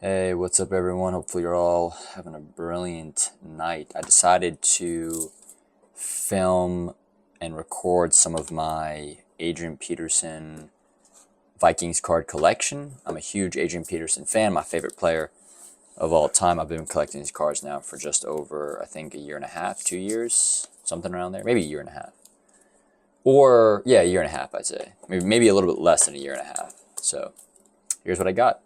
Hey, what's up, everyone? Hopefully, you're all having a brilliant night. I decided to film and record some of my Adrian Peterson Vikings card collection. I'm a huge Adrian Peterson fan, my favorite player of all time. I've been collecting these cards now for just over, I think, a year and a half, 2 years, something around there, maybe a year and a half. Or, yeah, a year and a half, I'd say. Maybe a little bit less than a year and a half. So, here's what I got.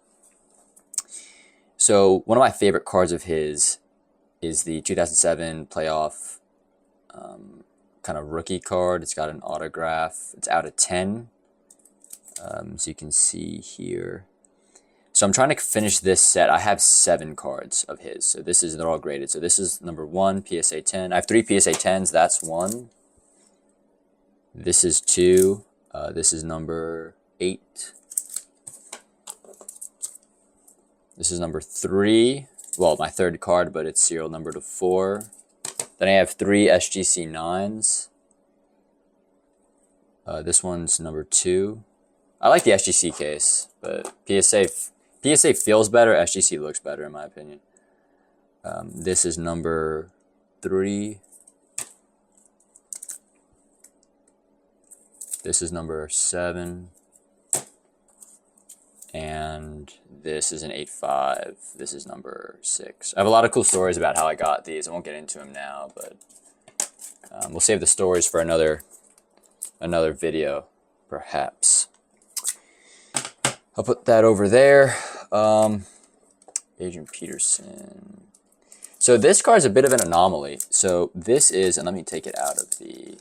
So one of my favorite cards of his is the 2007 playoff kind of rookie card. It's got an autograph. It's out of 10, so you can see here. So I'm trying to finish this set. I have 7 cards of his. So they're all graded. So this is number 1, PSA 10. I have 3 PSA 10s. That's 1. This is 2. This is number 8. This is number 3. Well, my 3rd card, but it's serial number to 4. Then I have 3 SGC 9s. This one's number 2. I like the SGC case, but PSA feels better. SGC looks better, in my opinion. This is number 3. This is number 7. And this is an 8.5. This is number 6. I have a lot of cool stories about how I got these. I won't get into them now, but we'll save the stories for another video, perhaps. I'll put that over there. Adrian Peterson. So this card is a bit of an anomaly. So this is, and let me take it out of the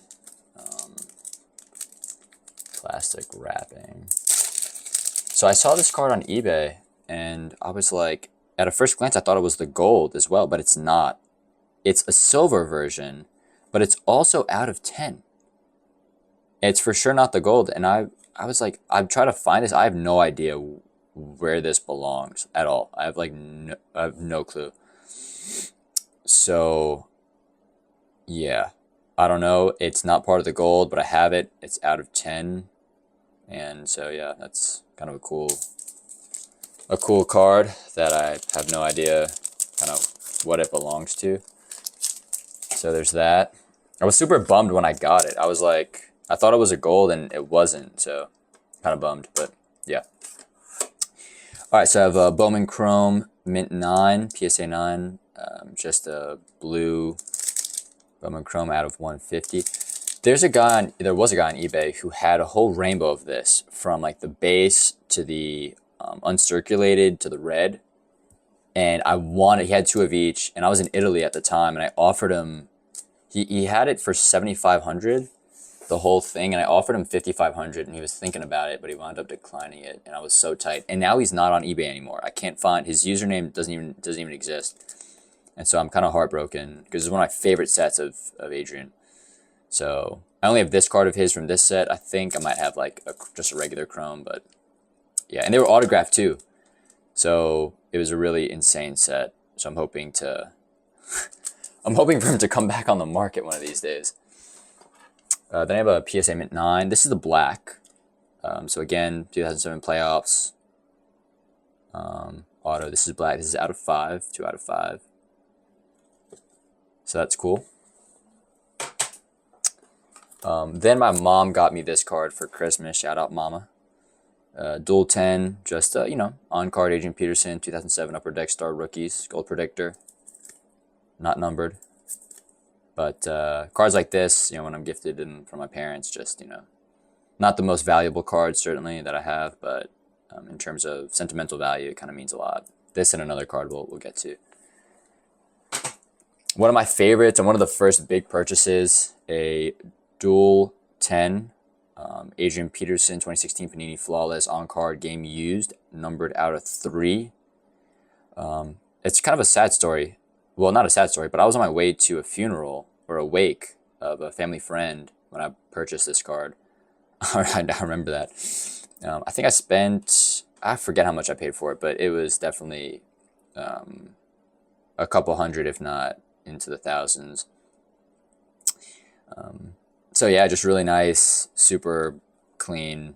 plastic wrapping. So I saw this card on eBay, and I was like, at a first glance, I thought it was the gold as well, but it's not. It's a silver version, but it's also out of 10. It's for sure not the gold, and I was like, I'm trying to find this. I have no idea where this belongs at all. I have no clue. So, yeah, I don't know. It's not part of the gold, but I have it. It's out of 10. And so, yeah, that's kind of a cool card that I have no idea kind of what it belongs to. So there's that. I was super bummed when I got it. I was like, I thought it was a gold and it wasn't, so kind of bummed, but yeah. All right, so I have a Bowman Chrome Mint 9, PSA 9, just a blue Bowman Chrome out of 150. There was a guy on eBay who had a whole rainbow of this, from like the base to the uncirculated to the red. And he had 2 of each, and I was in Italy at the time, and I offered him, he had it for $7,500, the whole thing, and I offered him $5,500, and he was thinking about it, but he wound up declining it, and I was so tight. And now he's not on eBay anymore. I can't find his username, doesn't even exist. And so I'm kind of heartbroken, because it's one of my favorite sets of Adrian. So I only have this card of his from this set. I think I might have like just a regular chrome, but yeah. And they were autographed too. So it was a really insane set. So I'm hoping for him to come back on the market one of these days. Then I have a PSA Mint 9. This is the black. So again, 2007 playoffs. Auto. This is black. This is out of 5. 2 out of 5. So that's cool. Then my mom got me this card for Christmas. Shout out, Mama. Dual 10, just, on-card Adrian Peterson, 2007 Upper Deck Star Rookies, Gold Predictor. Not numbered. But cards like this, when I'm gifted them from my parents, just, not the most valuable cards, certainly, that I have, but in terms of sentimental value, it kind of means a lot. This and another card we'll get to. One of my favorites and one of the first big purchases, a Dual 10, Adrian Peterson, 2016 Panini Flawless on-card game used, numbered out of 3. It's kind of a sad story. Well, not a sad story, but I was on my way to a funeral or a wake of a family friend when I purchased this card. I remember that. I think I forget how much I paid for it, but it was definitely a couple hundred, if not into the thousands. So yeah, just really nice, super clean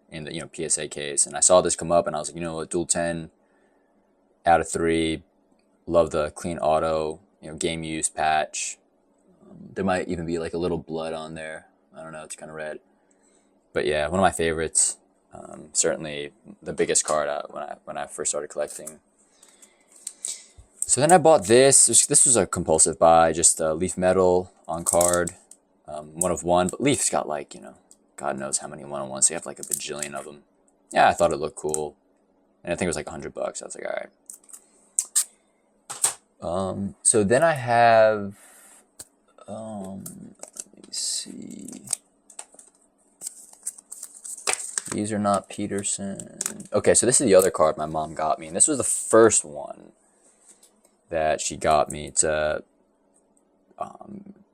in the PSA case. And I saw this come up, and I was like, Dual 10 out of 3. Love the clean auto, game use patch. There might even be like a little blood on there. I don't know, it's kind of red. But yeah, one of my favorites. Certainly the biggest card when I first started collecting. So then I bought this. This was a compulsive buy, just Leaf Metal on card. 1 of 1, but Leaf's got like, God knows how many 1-on-1s. So you have like a bajillion of them. Yeah, I thought it looked cool. And I think it was like $100. I was like, all right. So then I have, let me see. These are not Peterson. Okay, so this is the other card my mom got me. And this was the first one that she got me. It's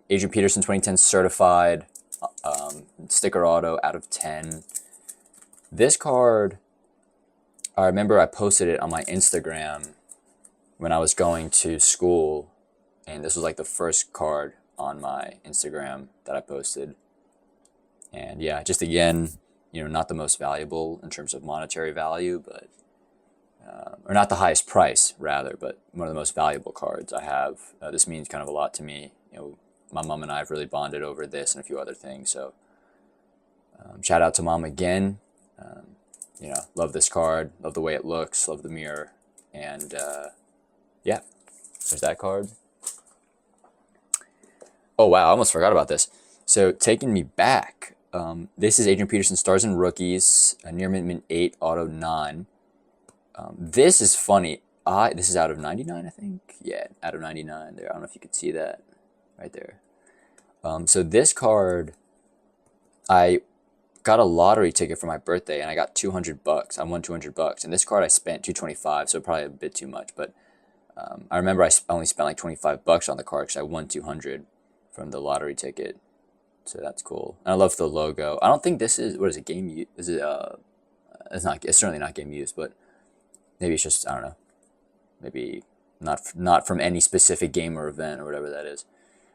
Adrian Peterson 2010 certified sticker auto out of 10. This card, I remember I posted it on my Instagram when I was going to school. And this was like the first card on my Instagram that I posted. And yeah, just again, not the most valuable in terms of monetary value, but or not the highest price rather, but one of the most valuable cards I have. This means kind of a lot to me. My mom and I have really bonded over this and a few other things. So shout out to mom again. Love this card, love the way it looks, love the mirror, and yeah, there's that card. Oh wow, I almost forgot about this. So taking me back. This is Adrian Peterson Stars and Rookies, a near mint 8 auto 9. This is funny. This is out of 99, I think. Yeah, out of 99 there. I don't know if you could see that right there. So this card, I got a lottery ticket for my birthday and I got $200. I won $200, and this card I spent $225, so probably a bit too much. But I remember I only spent like $25 on the card because I won $200 from the lottery ticket. So that's cool. And I love the logo. I don't think this is, what is it, game use? Is it, it's certainly not game use, but maybe it's just, I don't know. Maybe not from any specific game or event or whatever that is.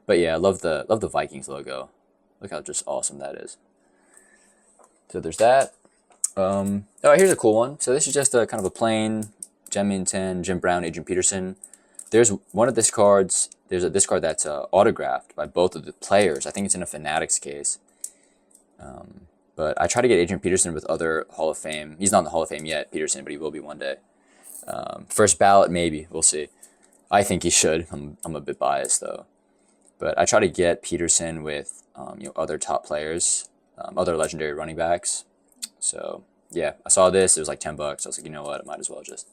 But yeah, I love the Vikings logo. Look how just awesome that is. So there's that. Oh, here's a cool one. So this is just a kind of a plain Gem in 10, Jim Brown, Adrian Peterson. There's one of this cards. There's this card that's autographed by both of the players. I think it's in a Fanatics case. But I try to get Adrian Peterson with other Hall of Fame. He's not in the Hall of Fame yet, Peterson, but he will be one day. First ballot, maybe. We'll see. I think he should. I'm a bit biased, though. But I try to get Peterson with other top players, other legendary running backs. So, yeah, I saw this. It was like $10. I was like, you know what? I might as well just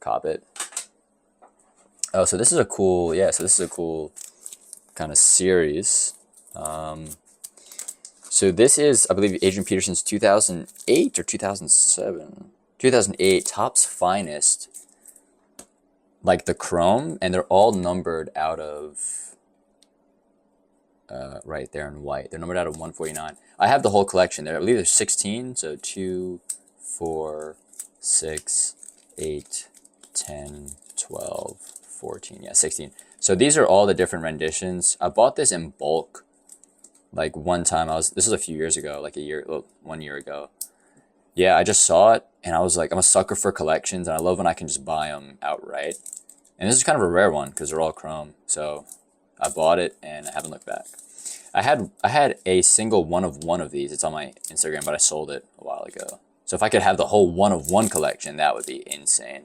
cop it. Oh, so this is a cool, so this is a cool kind of series. So this is, I believe, Adrian Peterson's 2008 or 2007. 2008 Topps Finest, like the chrome, and they're all numbered out of, right there in white. They're numbered out of 149. I have the whole collection there. I believe there's 16, so 2, 4, 6, 8, 10, 12, 14, 16. So these are all the different renditions. I bought this in bulk. Like one time this was a few years ago, like 1 year ago. Yeah, I just saw it and I was like, I'm a sucker for collections and I love when I can just buy them outright. And this is kind of a rare one because they're all chrome. So I bought it and I haven't looked back. I had a single 1 of 1 of these. It's on my Instagram, but I sold it a while ago. So if I could have the whole 1 of 1 collection, that would be insane.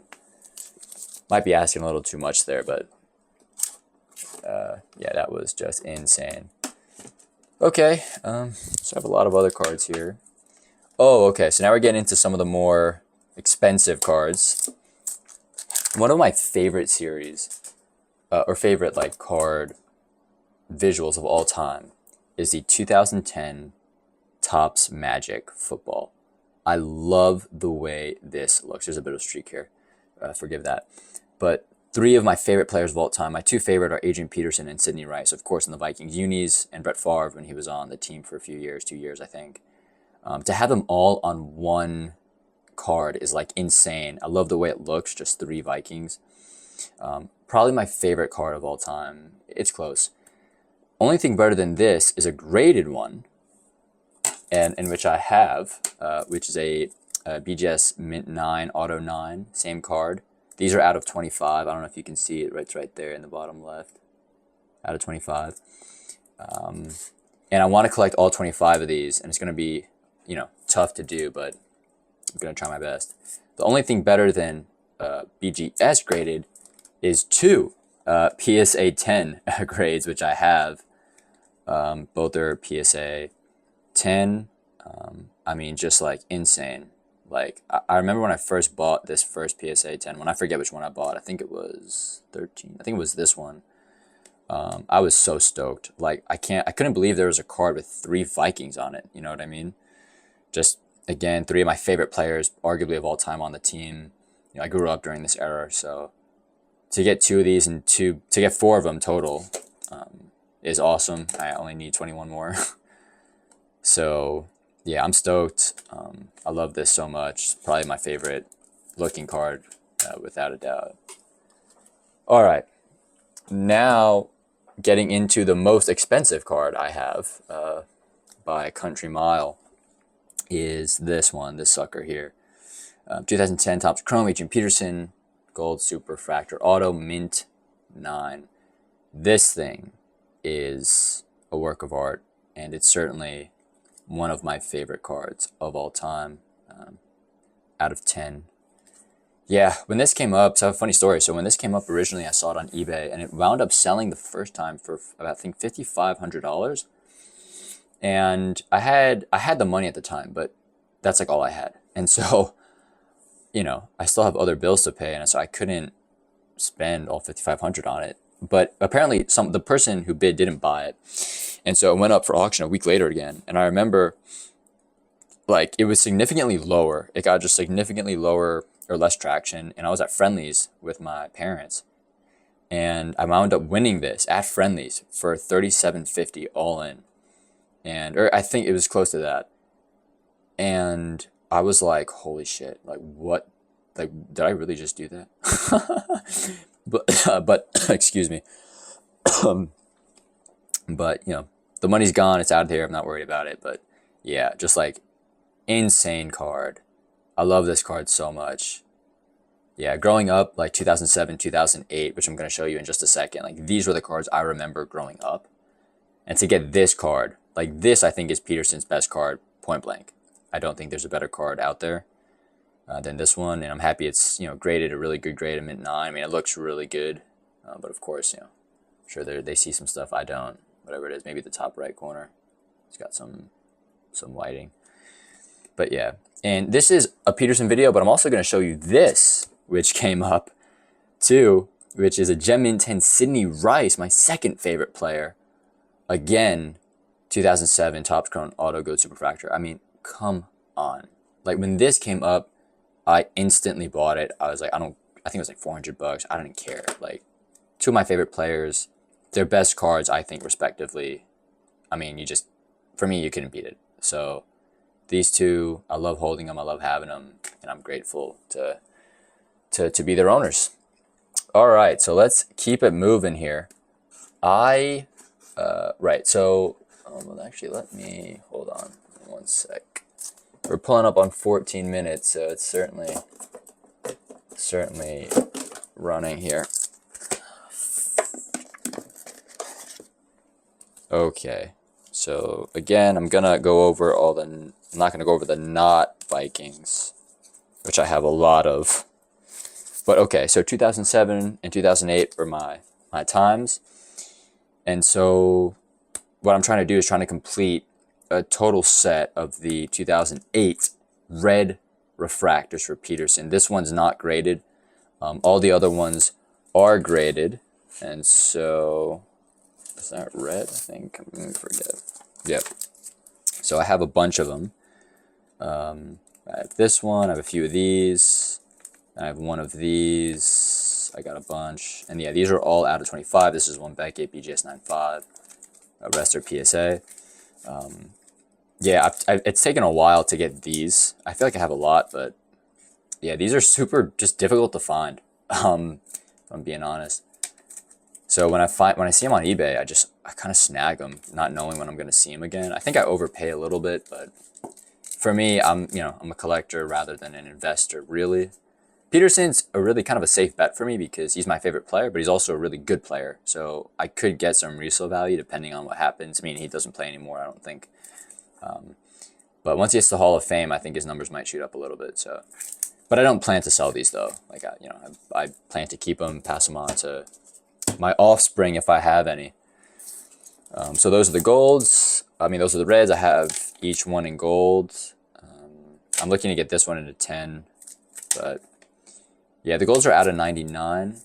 Might be asking a little too much there, but yeah, that was just insane. Okay, so I have a lot of other cards here. Oh, okay, so now we're getting into some of the more expensive cards. One of my favorite series, or favorite like card visuals of all time is the 2010 Topps Magic Football. I love the way this looks. There's a bit of streak here. Forgive that. But 3 of my favorite players of all time, my 2 favorite are Adrian Peterson and Sidney Rice, of course, in the Vikings unis, and Brett Favre when he was on the team for a few years, 2 years, I think. To have them all on one card is like insane. I love the way it looks, just 3 Vikings. Probably my favorite card of all time. It's close. Only thing better than this is a graded one, and in which I have, which is a BGS Mint 9 Auto 9, same card. These are out of 25. I don't know if you can see it. It's right there in the bottom left. Out of 25. And I want to collect all 25 of these, and it's going to be, you know, tough to do, but I'm going to try my best. The only thing better than BGS graded is 2 PSA 10 grades, which I have. Both are PSA 10. I mean, just like insane. Like, I remember when I first bought this first PSA 10 one. I forget which one I bought. I think it was 13. I think it was this one. I was so stoked. Like, I couldn't believe there was a card with 3 Vikings on it. You know what I mean? Just, again, 3 of my favorite players, arguably of all time on the team. You know, I grew up during this era, so to get 2 of these and to get 4 of them total is awesome. I only need 21 more. So, yeah, I'm stoked. I love this so much. Probably my favorite looking card, without a doubt. All right. Now, getting into the most expensive card I have by a country mile is this one, this sucker here. 2010 Topps Chrome, Adrian Peterson, Gold Super Fractor Auto, Mint 9. This thing is a work of art, and it's certainly one of my favorite cards of all time, out of 10. Yeah, when this came up, so I have a funny story. So when this came up originally, I saw it on eBay, and it wound up selling the first time for about, I think, $5,500. And I had the money at the time, but that's like all I had. And so, you know, I still have other bills to pay, and so I couldn't spend all $5,500 on it. But apparently the person who bid didn't buy it. And so it went up for auction a week later again. And I remember, like, it was significantly lower. It got just significantly lower or less traction. And I was at Friendly's with my parents. And I wound up winning this at Friendly's for $37.50 all in. Or I think it was close to that. And I was like, holy shit, like, what? Like, did I really just do that? but excuse me. But, you know, the money's gone. It's out of here. I'm not worried about it. But yeah, just like insane card. I love this card so much. Yeah, growing up, like 2007, 2008, which I'm going to show you in just a second. Like, these were the cards I remember growing up. And to get this card, like this, I think is Peterson's best card, point blank. I don't think there's a better card out there than this one. And I'm happy it's, you know, graded a really good grade, a Mint 9. I mean, it looks really good. But of course, you know, I'm sure they see some stuff I don't. Whatever it is, maybe the top right corner. It's got some lighting. But yeah, and this is a Peterson video, but I'm also going to show you this, which came up too, which is a Gem Mint 10 Sidney Rice, my second favorite player. Again, 2007 Topps Chrome Auto Gold Super Fractor. I mean, come on. Like, when this came up, I instantly bought it. I was like, I think it was like $400. I didn't care. Like, 2 of my favorite players, their best cards, I think, respectively. I mean, for me, you couldn't beat it. So these 2, I love holding them. I love having them, and I'm grateful to be their owners. All right, so let's keep it moving here. Right, so well, actually, let me hold on 1 sec. We're pulling up on 14 minutes, so it's certainly running here. Okay, so again, I'm gonna go over I'm not gonna go over the not Vikings, which I have a lot of. But okay, so 2007 and 2008 were my times. And so what I'm trying to do is trying to complete a total set of the 2008 red refractors for Peterson. This one's not graded. All the other ones are graded. And so, is that red? I think, I'm going to forget. Yep. So I have a bunch of them. I have this one, I have a few of these, I have one of these, I got a bunch. And yeah, these are all out of 25. This is one Beckett, BGS 9.5. The rest are PSA. Yeah, it's taken a while to get these. I feel like I have a lot, but yeah, these are super just difficult to find. If I'm being honest. So when I see them on eBay, I kind of snag them, not knowing when I'm going to see them again. I think I overpay a little bit, but for me, I'm a collector rather than an investor, really. Peterson's a really kind of a safe bet for me because he's my favorite player, but he's also a really good player. So I could get some resale value depending on what happens. I mean, he doesn't play anymore, I don't think. But once he gets to Hall of Fame, I think his numbers might shoot up a little bit. So, but I don't plan to sell these though. Like I plan to keep them, pass them on to my offspring if I have any. So those are the golds. I mean, those are the reds. I have each one in gold. I'm looking to get this one into 10, but yeah, the golds are out of 99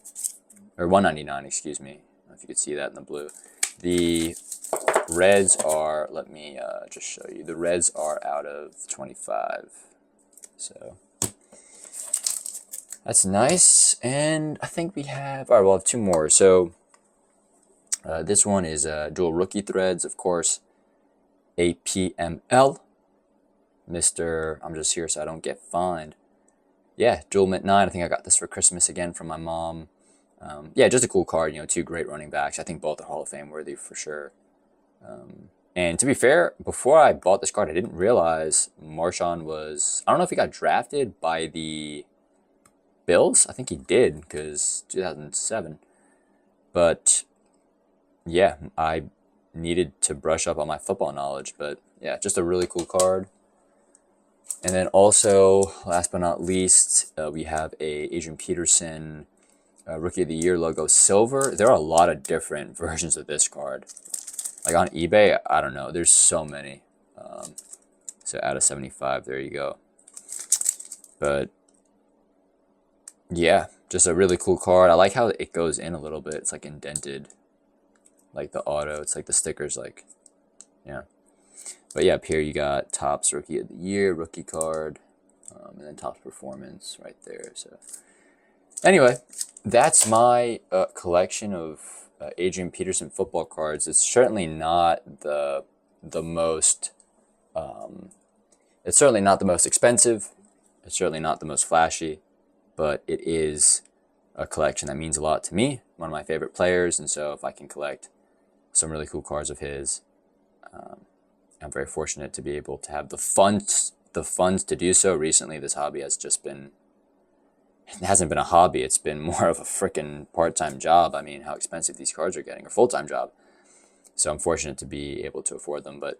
or 199. Excuse me. I don't know if you could see that in the blue. The reds are, let me just show you. The reds are out of 25. So that's nice. And I think we have, all right, we'll have two more. So this one is dual rookie threads, of course. APML. Mr. I'm just here so I don't get fined. Yeah, dual mint 9. I think I got this for Christmas again from my mom. Yeah, just a cool card. You know, two great running backs. I think both are Hall of Fame worthy for sure. And to be fair, before I bought this card, I didn't realize Marshawn was, I don't know if he got drafted by the Bills. I think he did because 2007. But yeah, I needed to brush up on my football knowledge. But yeah, just a really cool card. And then also, last but not least, we have a Adrian Peterson Rookie of the Year logo silver. There are a lot of different versions of this card. Like on eBay, I don't know. There's so many. So out of 75, there you go. But yeah, just a really cool card. I like how it goes in a little bit. It's like indented, like the auto. It's like the stickers, like, yeah. But yeah, up here you got Topps Rookie of the Year, rookie card, and then Topps Performance right there. So anyway, that's my collection of Adrian Peterson football cards. It's certainly not the most. It's certainly not the most expensive. It's certainly not the most flashy, but it is a collection that means a lot to me. One of my favorite players, and so if I can collect some really cool cards of his, I'm very fortunate to be able to have the funds to do so. Recently, this hobby has just been, it hasn't been a hobby. It's been more of a freaking part-time job. I mean, how expensive these cards are getting, or full-time job. So I'm fortunate to be able to afford them. But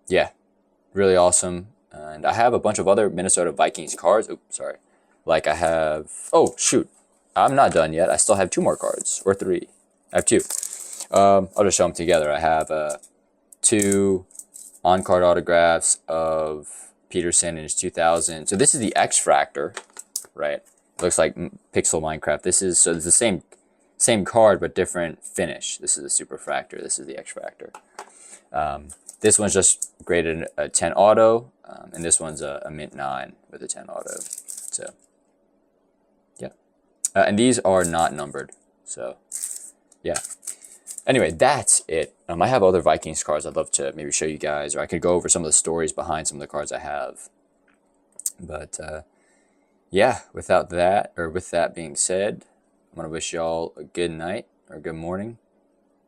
yeah, really awesome. And I have a bunch of other Minnesota Vikings cards. Oops, sorry. Like I have, oh, shoot. I'm not done yet. I still have 2 more cards, or 3. I have 2. I'll just show them together. I have 2 on-card autographs of Peterson in his 2000. So this is the X-Fractor, right? It looks like Pixel Minecraft. This is, so it's the same card, but different finish. This is a Super Fractor. This is the X-Fractor. This one's just graded a 10 auto, and this one's a mint 9 with a 10 auto. So, yeah. And these are not numbered. So, yeah. Anyway, that's it. I have other Vikings cards I'd love to maybe show you guys, or I could go over some of the stories behind some of the cards I have. But yeah, with that being said, I'm going to wish y'all a good night or good morning,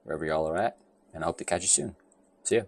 wherever y'all are at, and I hope to catch you soon. See ya.